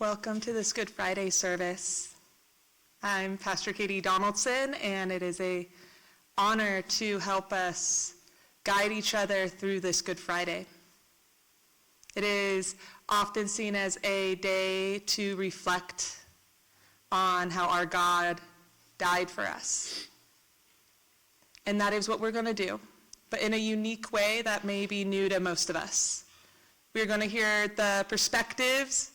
Welcome to this Good Friday service. I'm Pastor Katie Donaldson, and it is an honor to help us guide each other through this Good Friday. It is often seen as a day to reflect on how our God died for us. And that is what we're going to do, but in a unique way that may be new to most of us. We're going to hear the perspectives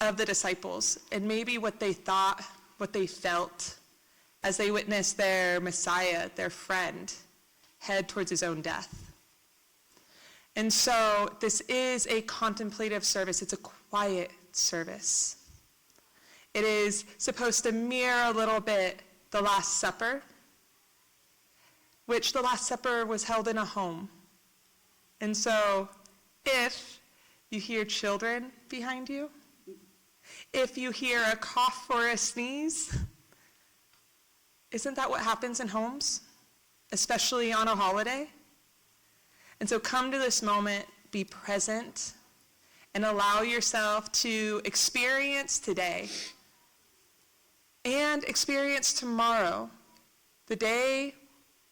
of the disciples and maybe what they thought, what they felt as they witnessed their Messiah, their friend, head towards his own death. And so this is a contemplative service. It's a quiet service. It is supposed to mirror a little bit the Last Supper, which the Last Supper was held in a home. And so if you hear children behind you, if you hear a cough or a sneeze, isn't that what happens in homes, especially on a holiday? And so come to this moment, be present, and allow yourself to experience today and experience tomorrow, the day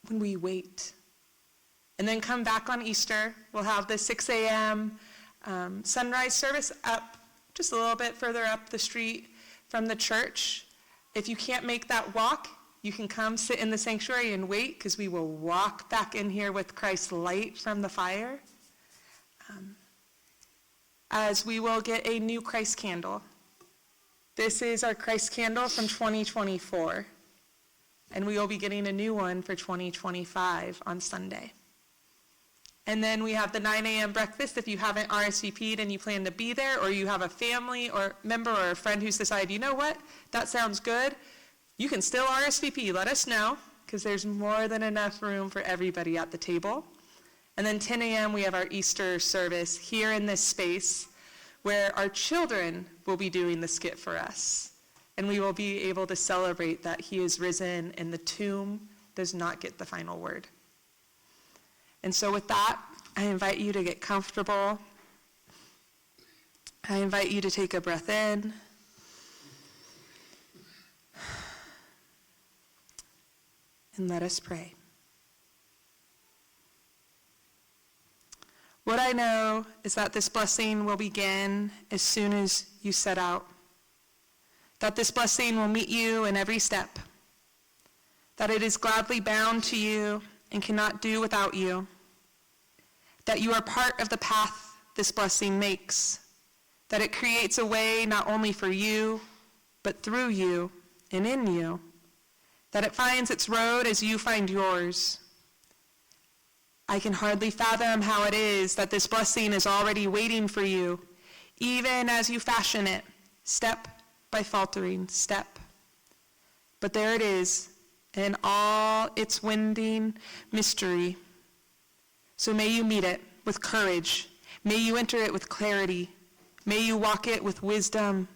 when we wait. And then come back on Easter. We'll have the 6 a.m. Sunrise service up just a little bit further up the street from the church. If you can't make that walk, you can come sit in the sanctuary and wait, because we will walk back in here with Christ's light from the fire, as we will get a new Christ candle. This is our Christ candle from 2024, and we will be getting a new one for 2025 on Sunday. And then we have the 9 a.m. breakfast. If you haven't RSVP'd and you plan to be there, or you have a family or member or a friend who's decided, you know what, that sounds good, you can still RSVP. Let us know, because there's more than enough room for everybody at the table. And then 10 a.m. we have our Easter service here in this space, where our children will be doing the skit for us. And we will be able to celebrate that he is risen and the tomb does not get the final word. And so with that, I invite you to get comfortable. I invite you to take a breath in. And let us pray. What I know is that this blessing will begin as soon as you set out. That this blessing will meet you in every step. That it is gladly bound to you and cannot do without you. That you are part of the path this blessing makes. That it creates a way not only for you, but through you and in you. That it finds its road as you find yours. I can hardly fathom how it is that this blessing is already waiting for you, even as you fashion it, step by faltering step. But there it is, in all its winding mystery. So may you meet it with courage. May you enter it with clarity. May you walk it with wisdom.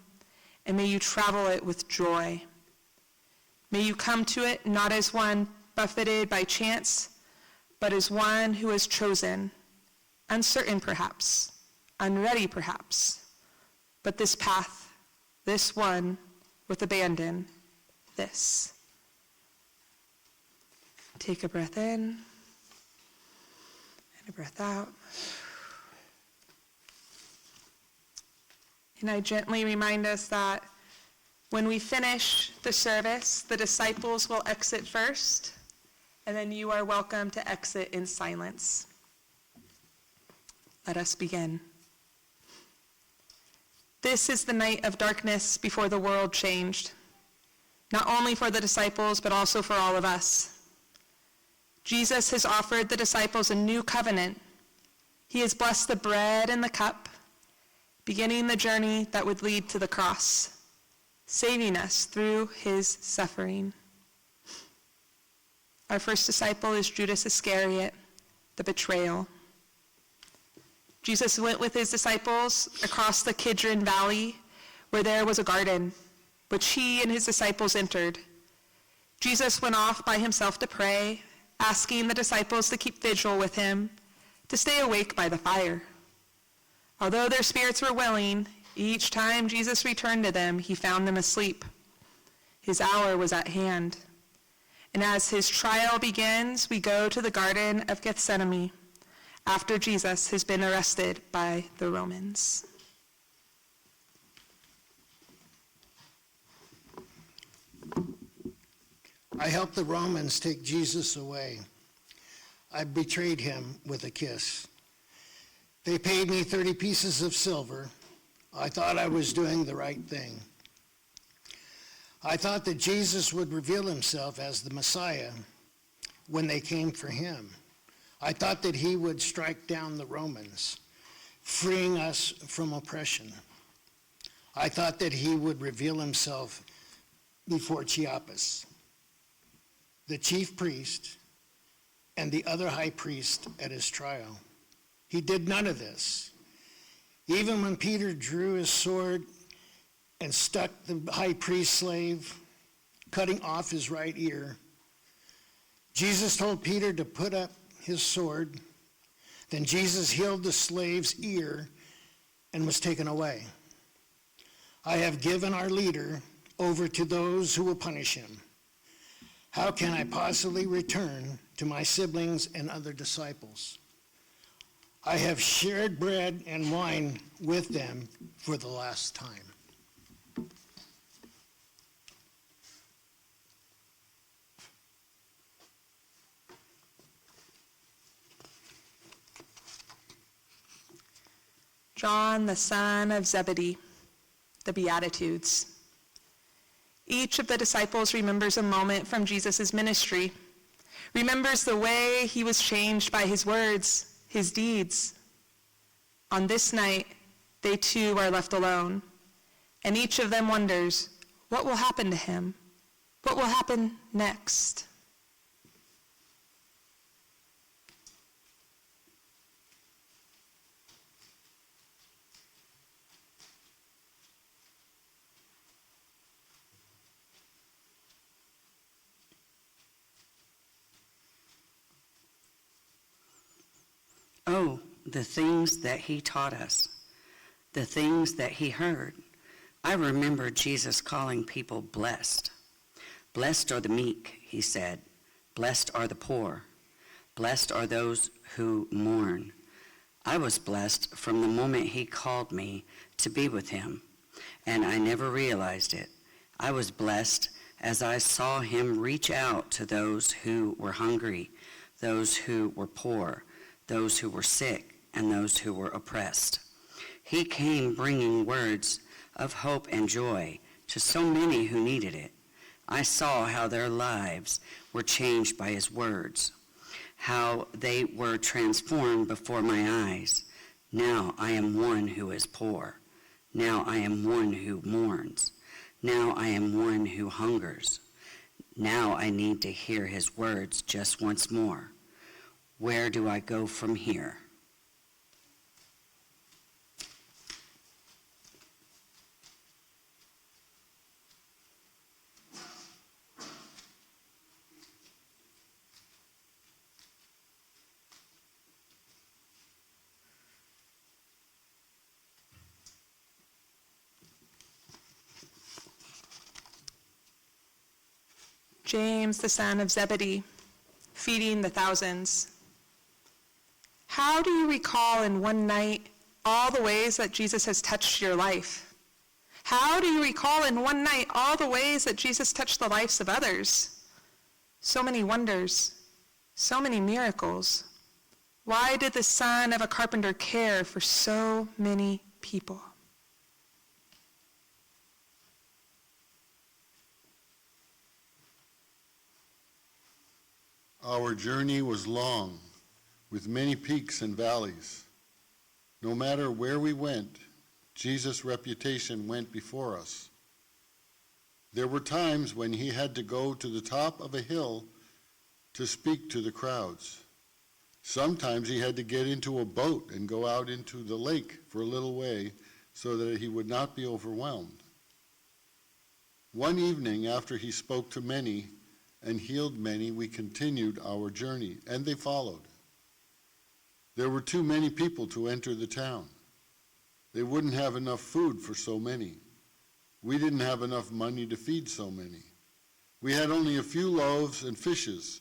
And may you travel it with joy. May you come to it not as one buffeted by chance, but as one who is chosen, uncertain perhaps, unready perhaps, but this path, this one with abandon, this. Take a breath in and a breath out. And I gently remind us that when we finish the service, the disciples will exit first, and then you are welcome to exit in silence. Let us begin. This is the night of darkness before the world changed, not only for the disciples, but also for all of us. Jesus has offered the disciples a new covenant. He has blessed the bread and the cup, beginning the journey that would lead to the cross, saving us through his suffering. Our first disciple is Judas Iscariot, the betrayal. Jesus went with his disciples across the Kidron Valley, where there was a garden, which he and his disciples entered. Jesus went off by himself to pray, asking the disciples to keep vigil with him, to stay awake by the fire. Although their spirits were willing, Each time Jesus returned to them, he found them asleep. His hour was at hand. And as his trial begins, we go to the Garden of Gethsemane after Jesus has been arrested by the Romans. I helped the Romans take Jesus away. I betrayed him with a kiss. They paid me 30 pieces of silver. I thought I was doing the right thing. I thought that Jesus would reveal himself as the Messiah when they came for him. I thought that he would strike down the Romans, freeing us from oppression. I thought that he would reveal himself before Caiaphas, the chief priest, and the other high priest at his trial. He did none of this. Even when Peter drew his sword and stuck the high priest's slave, cutting off his right ear, Jesus told Peter to put up his sword. Then Jesus healed the slave's ear and was taken away. I have given our leader over to those who will punish him. How can I possibly return to my siblings and other disciples? I have shared bread and wine with them for the last time. John, the son of Zebedee, the Beatitudes. Each of the disciples remembers a moment from Jesus' ministry, remembers the way he was changed by his words, his deeds. On this night, they too are left alone, and each of them wonders, what will happen to him? What will happen next? Oh, the things that he taught us, the things that he heard. I remember Jesus calling people blessed. Blessed are the meek, he said. Blessed are the poor. Blessed are those who mourn. I was blessed from the moment he called me to be with him, and I never realized it. I was blessed as I saw him reach out to those who were hungry, those who were poor, those who were sick, and those who were oppressed. He came bringing words of hope and joy to so many who needed it. I saw how their lives were changed by his words, how they were transformed before my eyes. Now I am one who is poor. Now I am one who mourns. Now I am one who hungers. Now I need to hear his words just once more. Where do I go from here? James, the son of Zebedee, feeding the thousands. How do you recall in one night all the ways that Jesus has touched your life? How do you recall in one night all the ways that Jesus touched the lives of others? So many wonders, so many miracles. Why did the son of a carpenter care for so many people? Our journey was long, with many peaks and valleys. No matter where we went, Jesus' reputation went before us. There were times when he had to go to the top of a hill to speak to the crowds. Sometimes he had to get into a boat and go out into the lake for a little way so that he would not be overwhelmed. One evening after he spoke to many and healed many, we continued our journey, and they followed. There were too many people to enter the town. They wouldn't have enough food for so many. We didn't have enough money to feed so many. We had only a few loaves and fishes,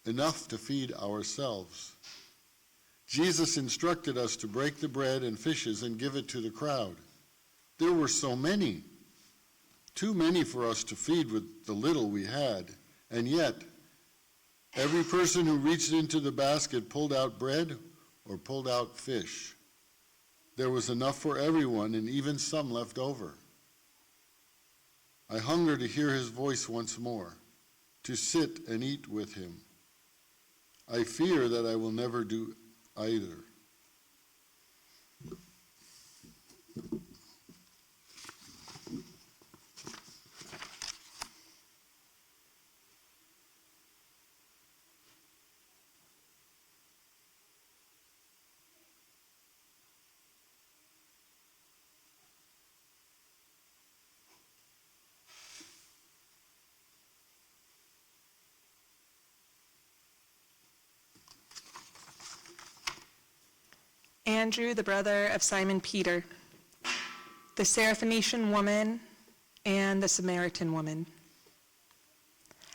enough to feed ourselves. Jesus instructed us to break the bread and fishes and give it to the crowd. There were so many, too many for us to feed with the little we had, and yet every person who reached into the basket pulled out bread or pulled out fish. There was enough for everyone, and even some left over. I hunger to hear his voice once more, to sit and eat with him. I fear that I will never do either. Andrew, the brother of Simon Peter, the Syrophoenician woman, and the Samaritan woman.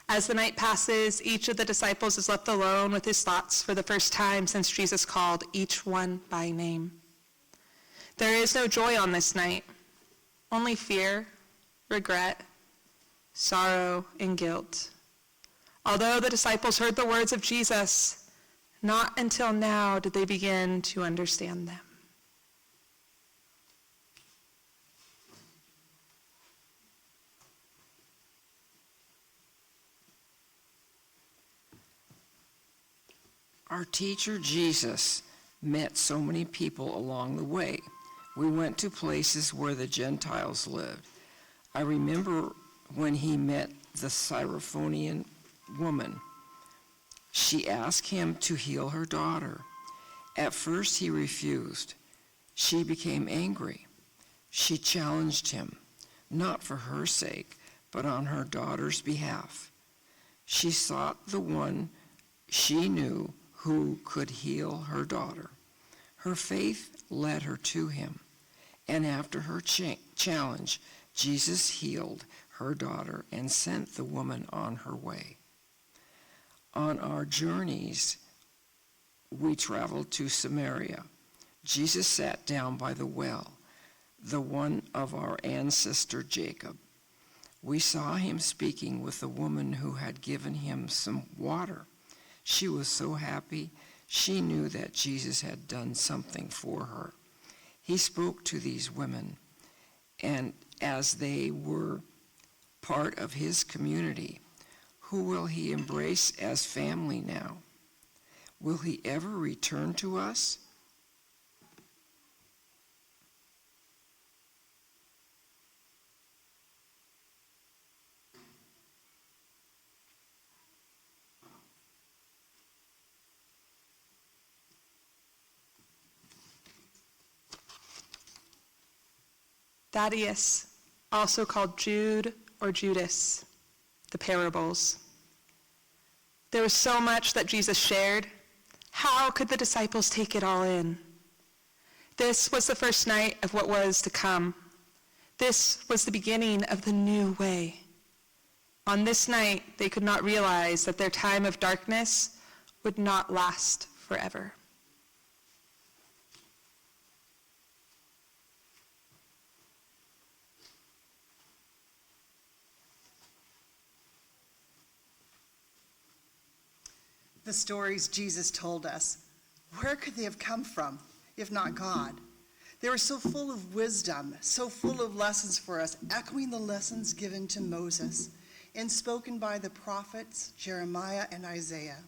As the night passes, each of the disciples is left alone with his thoughts for the first time since Jesus called each one by name. There is no joy on this night, only fear, regret, sorrow, and guilt. Although the disciples heard the words of Jesus, not until now did they begin to understand them. Our teacher Jesus met so many people along the way. We went to places where the Gentiles lived. I remember when he met the Syrophoenician woman. She asked him to heal her daughter. At first he refused. She became angry. She challenged him, not for her sake, but on her daughter's behalf. She sought the one she knew who could heal her daughter. Her faith led her to him, and after her challenge, Jesus healed her daughter and sent the woman on her way. On our journeys, we traveled to Samaria. Jesus sat down by the well, the one of our ancestor Jacob. We saw him speaking with the woman who had given him some water. She was so happy. She knew that Jesus had done something for her. He spoke to these women, and as they were part of his community, who will he embrace as family now? Will he ever return to us? Thaddeus, also called Jude or Judas, the parables. There was so much that Jesus shared. How could the disciples take it all in? This was the first night of what was to come. This was the beginning of the new way. On this night, they could not realize that their time of darkness would not last forever. The stories Jesus told us, where could they have come from, if not God? They were so full of wisdom, so full of lessons for us, echoing the lessons given to Moses and spoken by the prophets Jeremiah and Isaiah.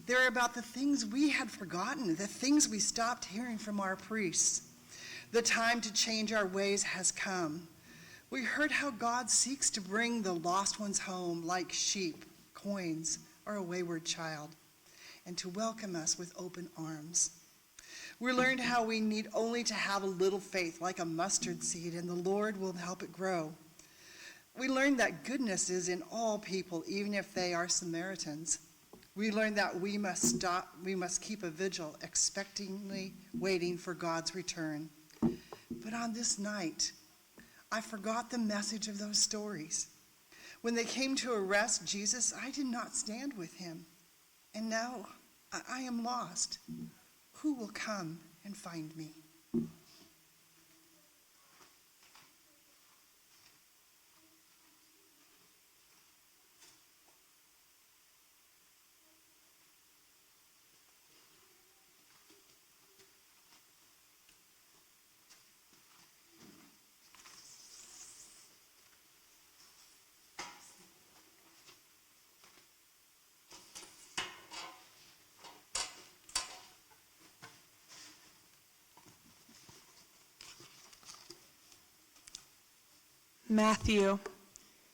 They're about the things we had forgotten, the things we stopped hearing from our priests. The time to change our ways has come. We heard how God seeks to bring the lost ones home like sheep, coins, or a wayward child, and to welcome us with open arms. We learned how we need only to have a little faith, like a mustard seed, and the Lord will help it grow. We learned that goodness is in all people, even if they are Samaritans. We learned that we must keep a vigil, expectantly waiting for God's return. But on this night, I forgot the message of those stories. When they came to arrest Jesus, I did not stand with him. And now I am lost. Who will come and find me? Matthew,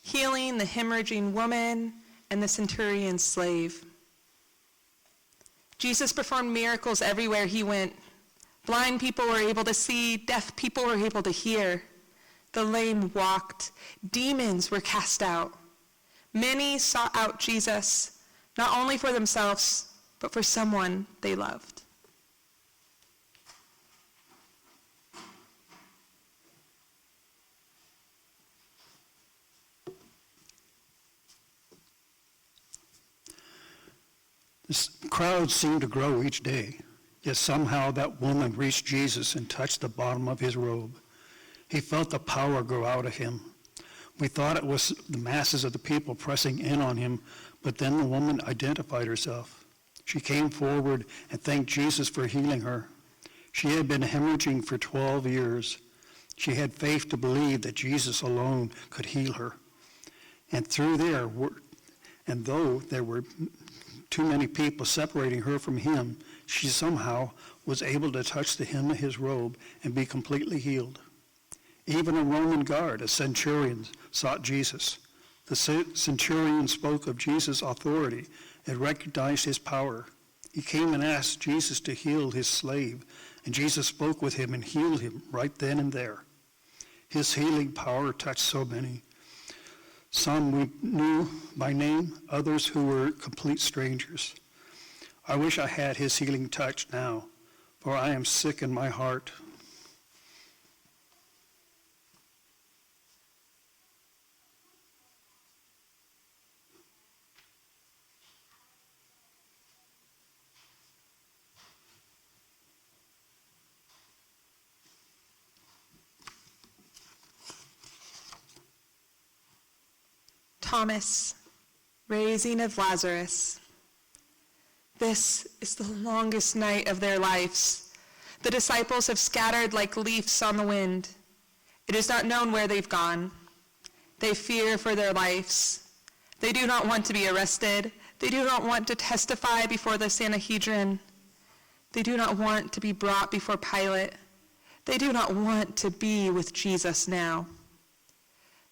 healing the hemorrhaging woman and the centurion's slave. Jesus performed miracles everywhere he went. Blind people were able to see, deaf people were able to hear. The lame walked, demons were cast out. Many sought out Jesus, not only for themselves, but for someone they loved. The crowd seemed to grow each day, yet somehow that woman reached Jesus and touched the bottom of his robe. He felt the power grow out of him. We thought it was the masses of the people pressing in on him, but then the woman identified herself. She came forward and thanked Jesus for healing her. She had been hemorrhaging for 12 years. She had faith to believe that Jesus alone could heal her. And though there were too many people separating her from him, she somehow was able to touch the hem of his robe and be completely healed. Even a Roman guard, a centurion, sought Jesus. The centurion spoke of Jesus' authority and recognized his power. He came and asked Jesus to heal his slave, and Jesus spoke with him and healed him right then and there. His healing power touched so many. Some we knew by name, others who were complete strangers. I wish I had his healing touch now, for I am sick in my heart. Thomas, raising of Lazarus. This is the longest night of their lives. The disciples have scattered like leaves on the wind. It is not known where they've gone. They fear for their lives. They do not want to be arrested. They do not want to testify before the Sanhedrin. They do not want to be brought before Pilate. They do not want to be with Jesus now.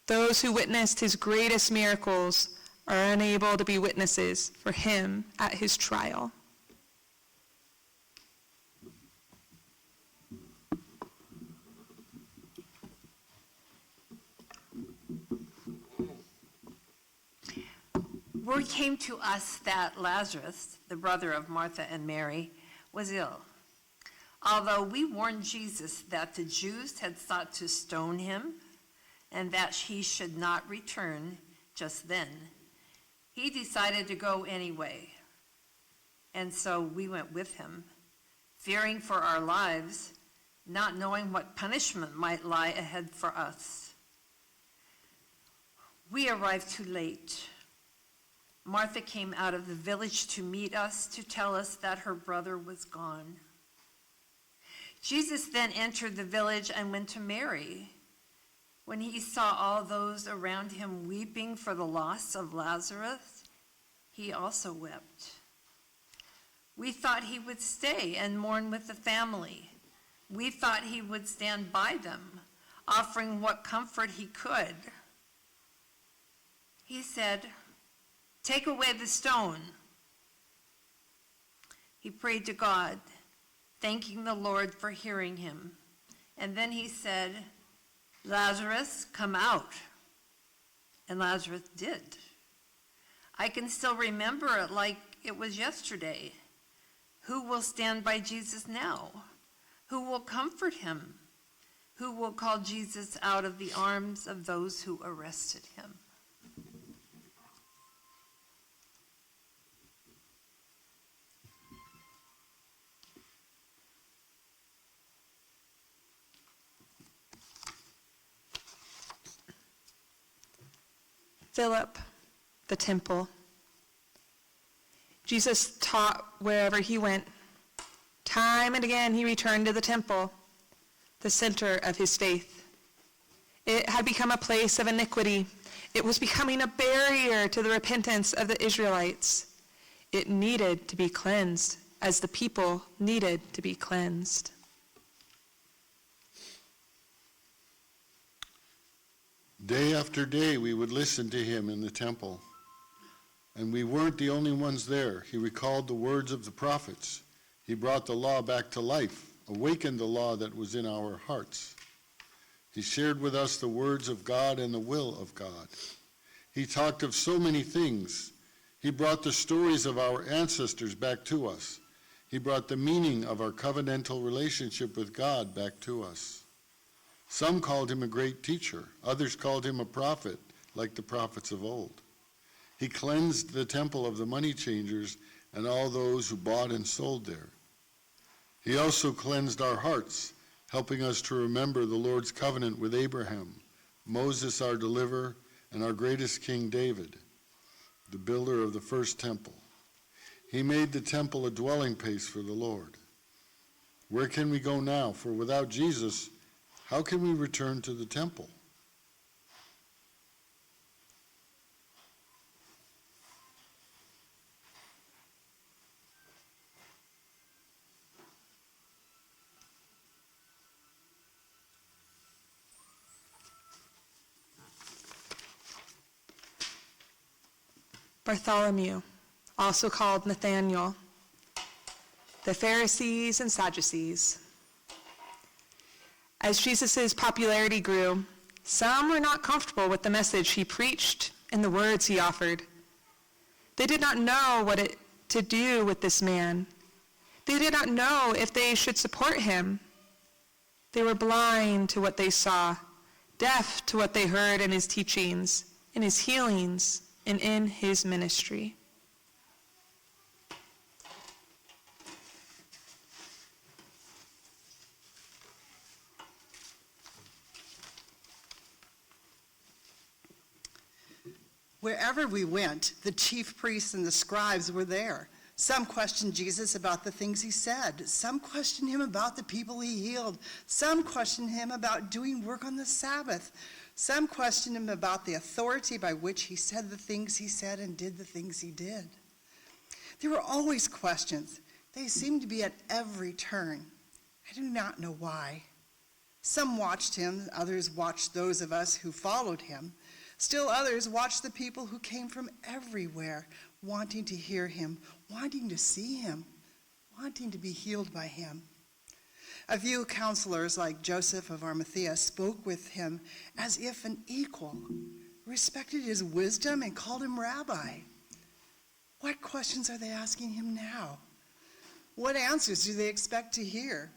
Those who witnessed his greatest miracles are unable to be witnesses for him at his trial. Word came to us that Lazarus, the brother of Martha and Mary, was ill. Although we warned Jesus that the Jews had sought to stone him and that he should not return just then, he decided to go anyway. And so we went with him, fearing for our lives, not knowing what punishment might lie ahead for us. We arrived too late. Martha came out of the village to meet us, to tell us that her brother was gone. Jesus then entered the village and went to Mary. When he saw all those around him weeping for the loss of Lazarus, he also wept. We thought he would stay and mourn with the family. We thought he would stand by them, offering what comfort he could. He said, "Take away the stone." He prayed to God, thanking the Lord for hearing him. And then he said, "Lazarus, come out." And Lazarus did. I can still remember it like it was yesterday. Who will stand by Jesus now? Who will comfort him? Who will call Jesus out of the arms of those who arrested him? Philip, the temple. Jesus taught wherever he went. Time and again he returned to the temple, the center of his faith. It had become a place of iniquity. It was becoming a barrier to the repentance of the Israelites. It needed to be cleansed, as the people needed to be cleansed. Day after day, we would listen to him in the temple. And we weren't the only ones there. He recalled the words of the prophets. He brought the law back to life, awakened the law that was in our hearts. He shared with us the words of God and the will of God. He talked of so many things. He brought the stories of our ancestors back to us. He brought the meaning of our covenantal relationship with God back to us. Some called him a great teacher. Others called him a prophet, like the prophets of old. He cleansed the temple of the money changers and all those who bought and sold there. He also cleansed our hearts, helping us to remember the Lord's covenant with Abraham, Moses our deliverer, and our greatest king David, the builder of the first temple. He made the temple a dwelling place for the Lord. Where can we go now? For without Jesus, how can we return to the temple? Bartholomew, also called Nathanael, the Pharisees and Sadducees. As Jesus' popularity grew, some were not comfortable with the message he preached and the words he offered. They did not know what to do with this man. They did not know if they should support him. They were blind to what they saw, deaf to what they heard in his teachings, in his healings, and in his ministry. Wherever we went, the chief priests and the scribes were there. Some questioned Jesus about the things he said. Some questioned him about the people he healed. Some questioned him about doing work on the Sabbath. Some questioned him about the authority by which he said the things he said and did the things he did. There were always questions. They seemed to be at every turn. I do not know why. Some watched him, others watched those of us who followed him. Still others watched the people who came from everywhere, wanting to hear him, wanting to see him, wanting to be healed by him. A few counselors like Joseph of Arimathea spoke with him as if an equal, respected his wisdom and called him rabbi. What questions are they asking him now? What answers do they expect to hear?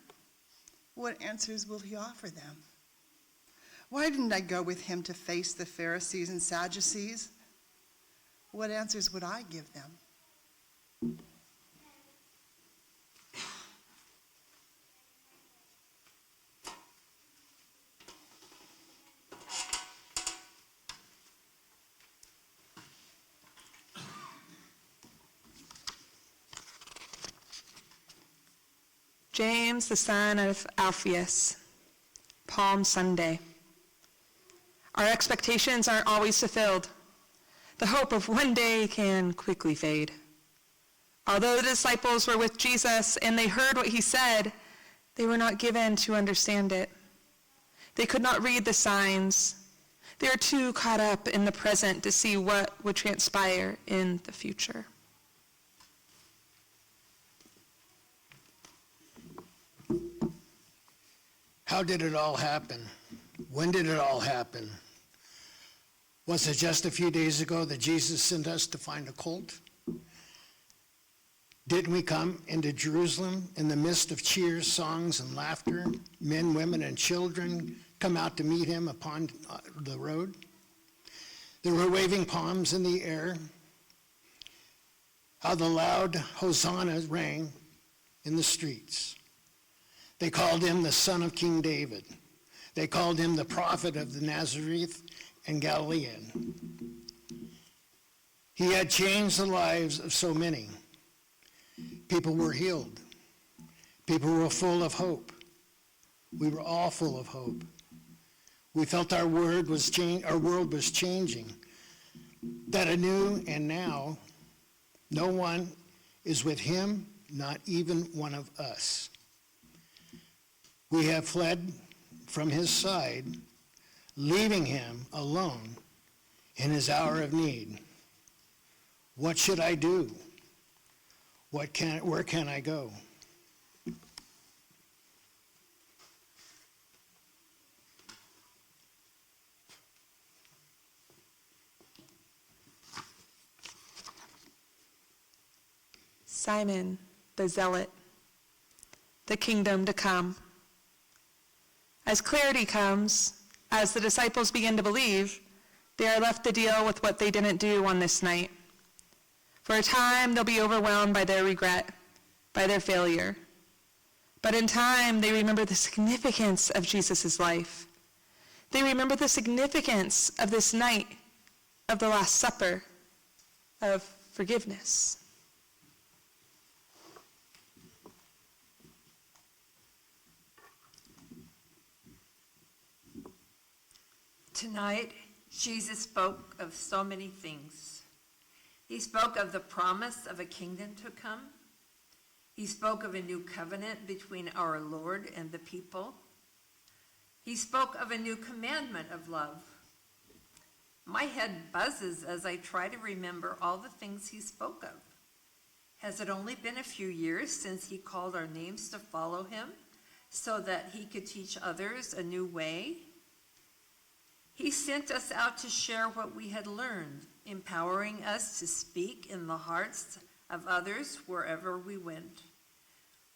What answers will he offer them? Why didn't I go with him to face the Pharisees and Sadducees? What answers would I give them? James, the son of Alphaeus, Palm Sunday. Our expectations aren't always fulfilled. The hope of one day can quickly fade. Although the disciples were with Jesus and they heard what he said, they were not given to understand it. They could not read the signs. They were too caught up in the present to see what would transpire in the future. How did it all happen? When did it all happen? Was it just a few days ago that Jesus sent us to find a colt? Didn't we come into Jerusalem in the midst of cheers, songs, and laughter? Men, women, and children come out to meet him upon the road. There were waving palms in the air. How the loud hosanna rang in the streets. They called him the Son of King David. They called him the prophet of the Nazareth and Galilean. He had changed the lives of so many. People were healed. People were full of hope. We were all full of hope. We felt our world was changing. That anew and now, no one is with him, not even one of us. We have fled from his side, leaving him alone in his hour of need. What should I do? Where can I go? Simon the Zealot, the kingdom to come. As clarity comes, as the disciples begin to believe, they are left to deal with what they didn't do on this night. For a time, they'll be overwhelmed by their regret, by their failure. But in time, they remember the significance of Jesus' life. They remember the significance of this night of the Last Supper, of forgiveness. Tonight, Jesus spoke of so many things. He spoke of the promise of a kingdom to come. He spoke of a new covenant between our Lord and the people. He spoke of a new commandment of love. My head buzzes as I try to remember all the things he spoke of. Has it only been a few years since he called our names to follow him so that he could teach others a new way? He sent us out to share what we had learned, empowering us to speak in the hearts of others wherever we went.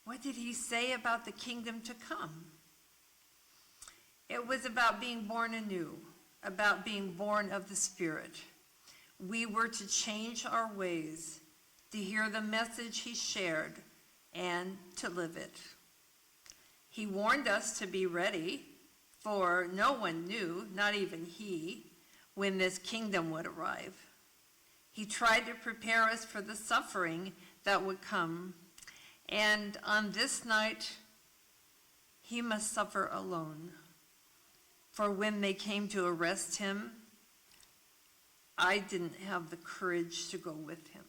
What did he say about the kingdom to come? It was about being born anew, about being born of the Spirit. We were to change our ways, to hear the message he shared, and to live it. He warned us to be ready, for no one knew, not even he, when this kingdom would arrive. He tried to prepare us for the suffering that would come. And on this night, he must suffer alone. For when they came to arrest him, I didn't have the courage to go with him.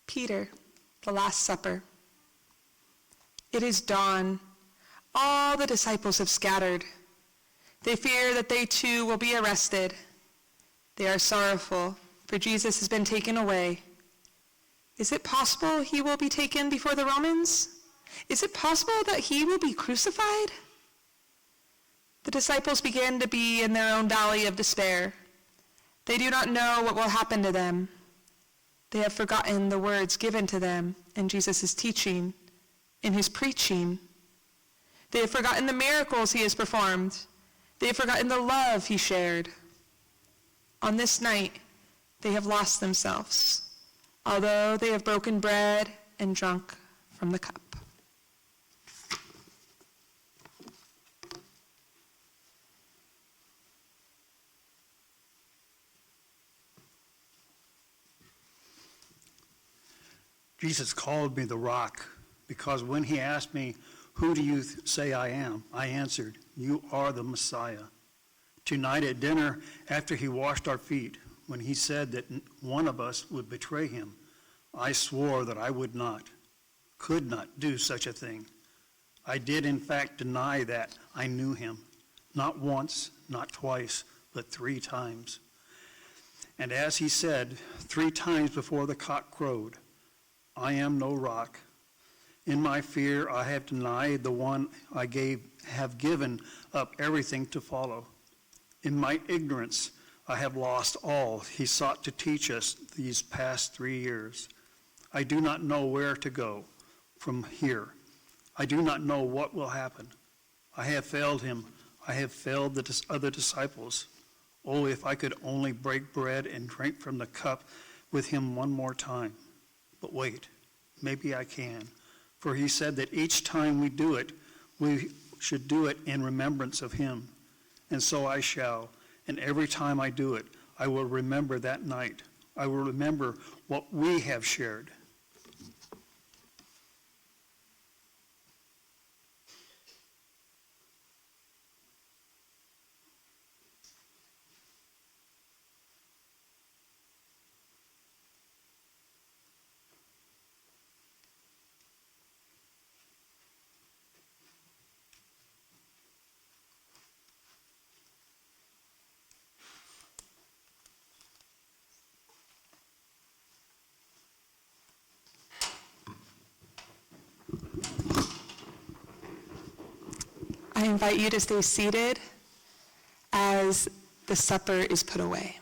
Peter, the Last Supper. It is dawn. All the disciples have scattered. They fear that they too will be arrested. They are sorrowful, for Jesus has been taken away. Is it possible he will be taken before the Romans? Is it possible that he will be crucified? The disciples begin to be in their own valley of despair. They do not know what will happen to them. They have forgotten the words given to them in Jesus' teaching, in his preaching. They have forgotten the miracles he has performed. They have forgotten the love he shared. On this night, they have lost themselves, although they have broken bread and drunk from the cup. Jesus called me the rock because when he asked me, "Who do you say I am?" I answered, "You are the Messiah." Tonight at dinner, after he washed our feet, when he said that one of us would betray him, I swore that I could not do such a thing. I did in fact deny that I knew him, not once, not twice, but 3 times. And as he said, 3 times before the cock crowed, I am no rock. In my fear, I have denied the one I have given up everything to follow. In my ignorance, I have lost all he sought to teach us these past 3 years. I do not know where to go from here. I do not know what will happen. I have failed him. I have failed the other disciples. Oh, if I could only break bread and drink from the cup with him one more time. But wait, maybe I can. For he said that each time we do it, we should do it in remembrance of him. And so I shall. And every time I do it, I will remember that night. I will remember what we have shared. I invite you to stay seated as the supper is put away.